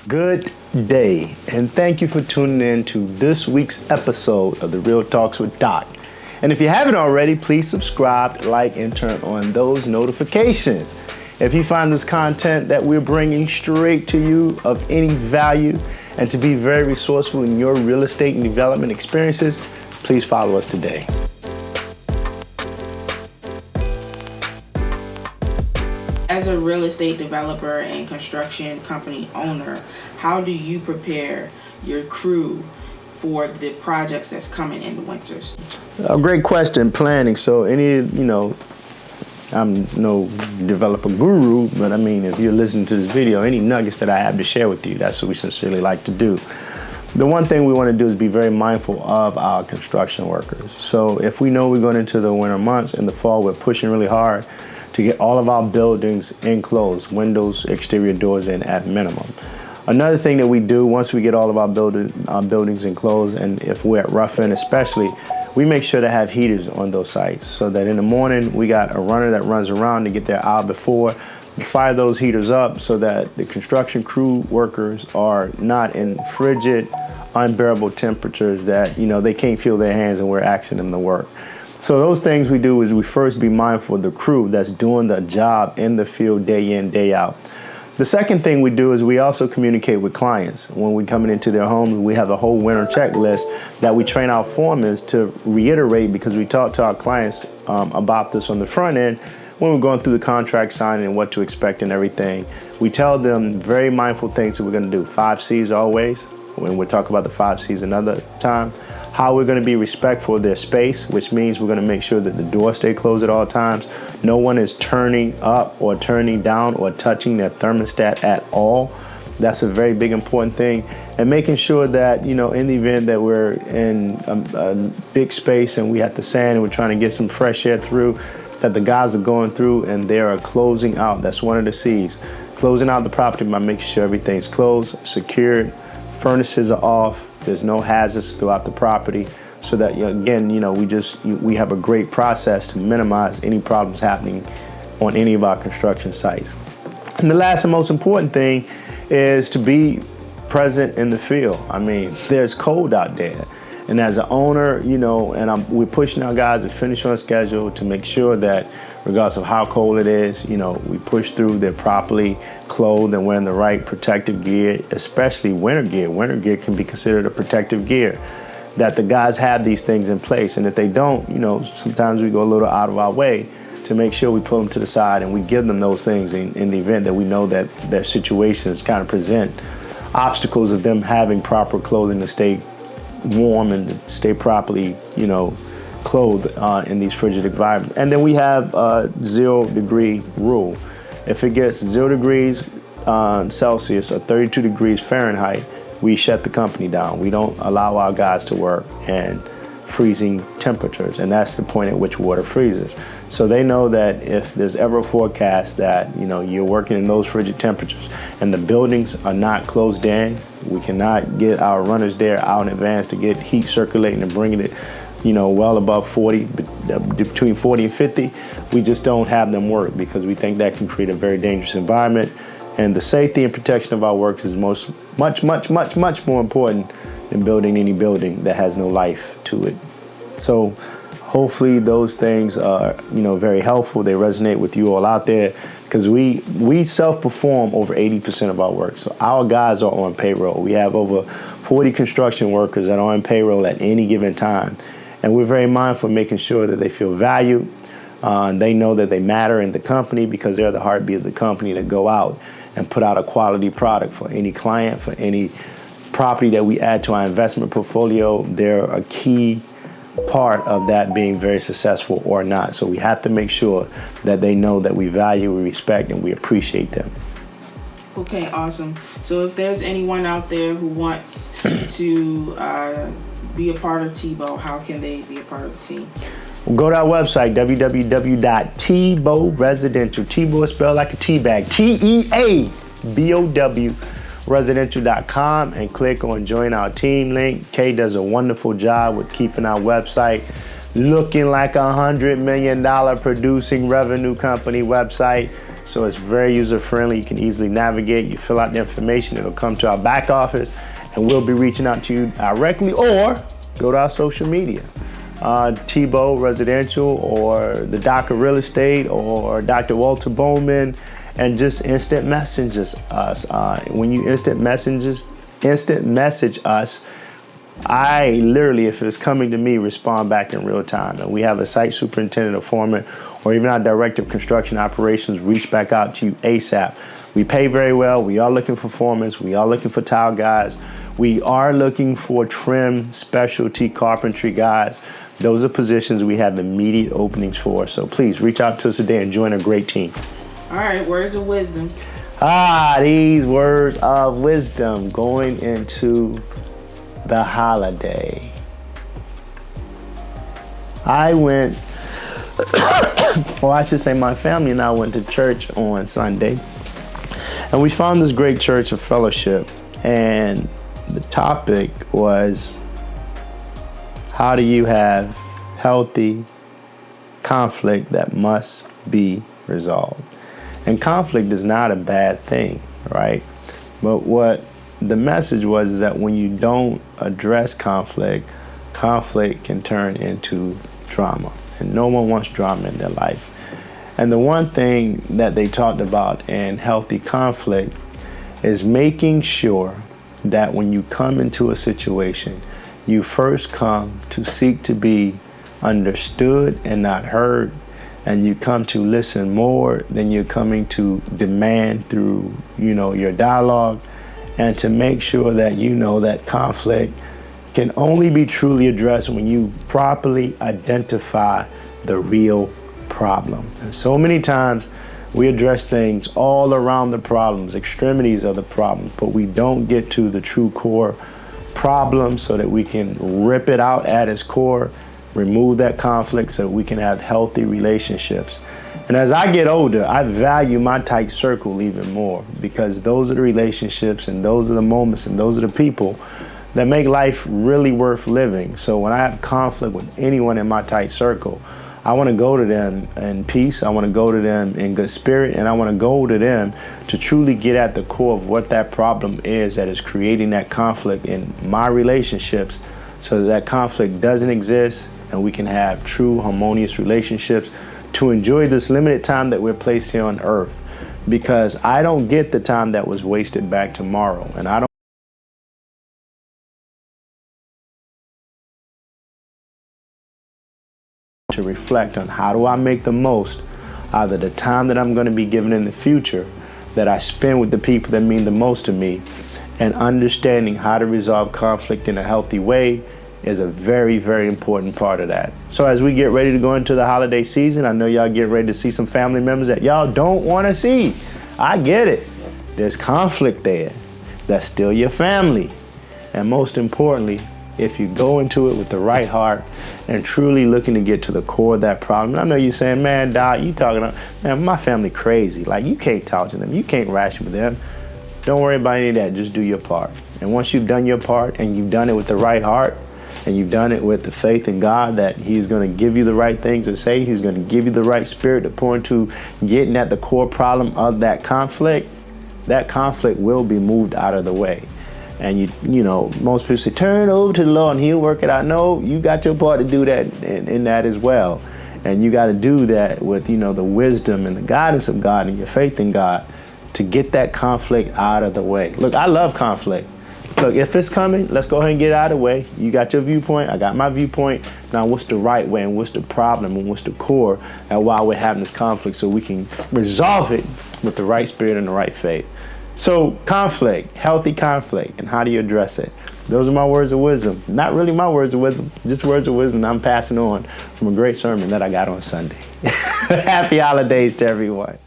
Good day, and thank you for tuning in to this week's episode of the Real Talks with Doc. And if you haven't already, please subscribe, like, and turn on those notifications. If you find this content that we're bringing straight to you of any value and to be very resourceful in your real estate and development experiences, please follow us today. As a real estate developer and construction company owner, how do you prepare your crew for the projects that's coming in the winters? A great question, planning. So I'm no developer guru, but I mean, if you're listening to this video, any nuggets that I have to share with you, that's what we sincerely like to do. The one thing we want to do is be very mindful of our construction workers. So if we know we're going into the winter months, in the fall, we're pushing really hard to get all of our buildings enclosed, windows, exterior doors in at minimum. Another thing that we do once we get all of our buildings enclosed, and if we're at rough end especially, we make sure to have heaters on those sites so that in the morning we got a runner that runs around to get there hour before, fire those heaters up so that the construction crew workers are not in frigid, unbearable temperatures that they can't feel their hands and we're asking them to work. So those things we do is we first be mindful of the crew that's doing the job in the field day in, day out. The second thing we do is we also communicate with clients. When we're coming into their homes, we have a whole winter checklist that we train our foremen to reiterate because we talk to our clients about this on the front end when we're going through the contract signing and what to expect and everything. We tell them very mindful things that we're going to do. 5 C's always, when we talk about the 5 C's another time. How we're going to be respectful of their space, which means we're going to make sure that the doors stay closed at all times. No one is turning up or turning down or touching their thermostat at all. That's a very big important thing. And making sure that, in the event that we're in a big space and we have to sand and we're trying to get some fresh air through, that the guys are going through and they are closing out. That's one of the C's. Closing out the property by making sure everything's closed, secured, furnaces are off, there's no hazards throughout the property, so that again, we have a great process to minimize any problems happening on any of our construction sites. And the last and most important thing is to be present in the field. I mean, there's cold out there. And as an owner, we're pushing our guys to finish on schedule to make sure that regardless of how cold it is, we push through, they're properly clothed and wearing the right protective gear, especially winter gear. Winter gear can be considered a protective gear, that the guys have these things in place. And if they don't, sometimes we go a little out of our way to make sure we pull them to the side and we give them those things in the event that we know that their situations kind of present obstacles of them having proper clothing to stay warm and to stay properly, clothed in these frigid environments. And then we have a 0 degree rule. If it gets 0 degrees Celsius or 32 degrees Fahrenheit, we shut the company down. We don't allow our guys to work in freezing temperatures, and that's the point at which water freezes. So they know that if there's ever a forecast that you're working in those frigid temperatures and the buildings are not closed in, we cannot get our runners there out in advance to get heat circulating and bringing it well above 40, between 40 and 50, we just don't have them work because we think that can create a very dangerous environment. And the safety and protection of our workers is much more important than building any building that has no life to it. So hopefully those things are, very helpful. They resonate with you all out there because we self-perform over 80% of our work. So our guys are on payroll. We have over 40 construction workers that are on payroll at any given time. And we're very mindful of making sure that they feel valued. They know that they matter in the company because they're the heartbeat of the company to go out and put out a quality product for any client, for any property that we add to our investment portfolio. They're a key part of that being very successful or not. So we have to make sure that they know that we value, we respect, and we appreciate them. Okay, awesome. So if there's anyone out there who wants to be a part of TeaBow, how can they be a part of the team? Well, go to our website, www.TeaBow Residential. TeaBow is spelled like a tea bag, TeaBow Residential.com, and click on join our team link. Kay does a wonderful job with keeping our website looking like $100 million producing revenue company website. So it's very user-friendly. You can easily navigate. You fill out the information. It'll come to our back office, and we'll be reaching out to you directly, or go to our social media. TeaBow Residential, or the Doc of Real Estate, or Dr. Walter Bowman, and just instant message us. When you instant message us, I literally, if it's coming to me, respond back in real time. And we have a site superintendent or foreman, or even our director of construction operations, reach back out to you ASAP. We pay very well. We are looking for foremen. We are looking for tile guys. We are looking for trim, specialty carpentry guys. Those are positions we have immediate openings for. So please reach out to us today and join a great team. All right, words of wisdom. These words of wisdom going into the holiday. I went, or I should say my family and I went to church on Sunday, and we found this great church of fellowship, and the topic was, how do you have healthy conflict that must be resolved? And conflict is not a bad thing, right? But what the message was is that when you don't address conflict, conflict can turn into drama. And no one wants drama in their life. And the one thing that they talked about in healthy conflict is making sure that when you come into a situation, you first come to seek to be understood and not heard, and you come to listen more than you're coming to demand through, your dialogue, and to make sure that that conflict can only be truly addressed when you properly identify the real problem. And so many times we address things all around the problems, extremities of the problem, but we don't get to the true core problem so that we can rip it out at its core, remove that conflict so that we can have healthy relationships. And as I get older, I value my tight circle even more, because those are the relationships and those are the moments and those are the people that make life really worth living. So when I have conflict with anyone in my tight circle, I want to go to them in peace, I want to go to them in good spirit, and I want to go to them to truly get at the core of what that problem is that is creating that conflict in my relationships, so that conflict doesn't exist and we can have true harmonious relationships to enjoy this limited time that we're placed here on earth. Because I don't get the time that was wasted back tomorrow, and I don't to reflect on how do I make the most out of the time that I'm going to be given in the future that I spend with the people that mean the most to me. And understanding how to resolve conflict in a healthy way is a very, very important part of that. So as we get ready to go into the holiday season, I know y'all get ready to see some family members that y'all don't want to see. I get it. There's conflict there. That's still your family. And most importantly, if you go into it with the right heart and truly looking to get to the core of that problem. And I know you're saying, man, Doc, you talking about, man, my family crazy. Like, you can't talk to them. You can't ration with them. Don't worry about any of that. Just do your part. And once you've done your part and you've done it with the right heart, and you've done it with the faith in God that He's going to give you the right things to say, He's going to give you the right spirit to pour into getting at the core problem of that conflict will be moved out of the way. And you know, most people say, turn it over to the Lord and He'll work it out. No, you got your part to do that in that as well. And you got to do that with, the wisdom and the guidance of God and your faith in God to get that conflict out of the way. Look, I love conflict. Look, if it's coming, let's go ahead and get it out of the way. You got your viewpoint, I got my viewpoint. Now what's the right way and what's the problem and what's the core and why we're having this conflict so we can resolve it with the right spirit and the right faith. So conflict, healthy conflict, and how do you address it? Those are my words of wisdom. Not really my words of wisdom, just words of wisdom I'm passing on from a great sermon that I got on Sunday. Happy holidays to everyone.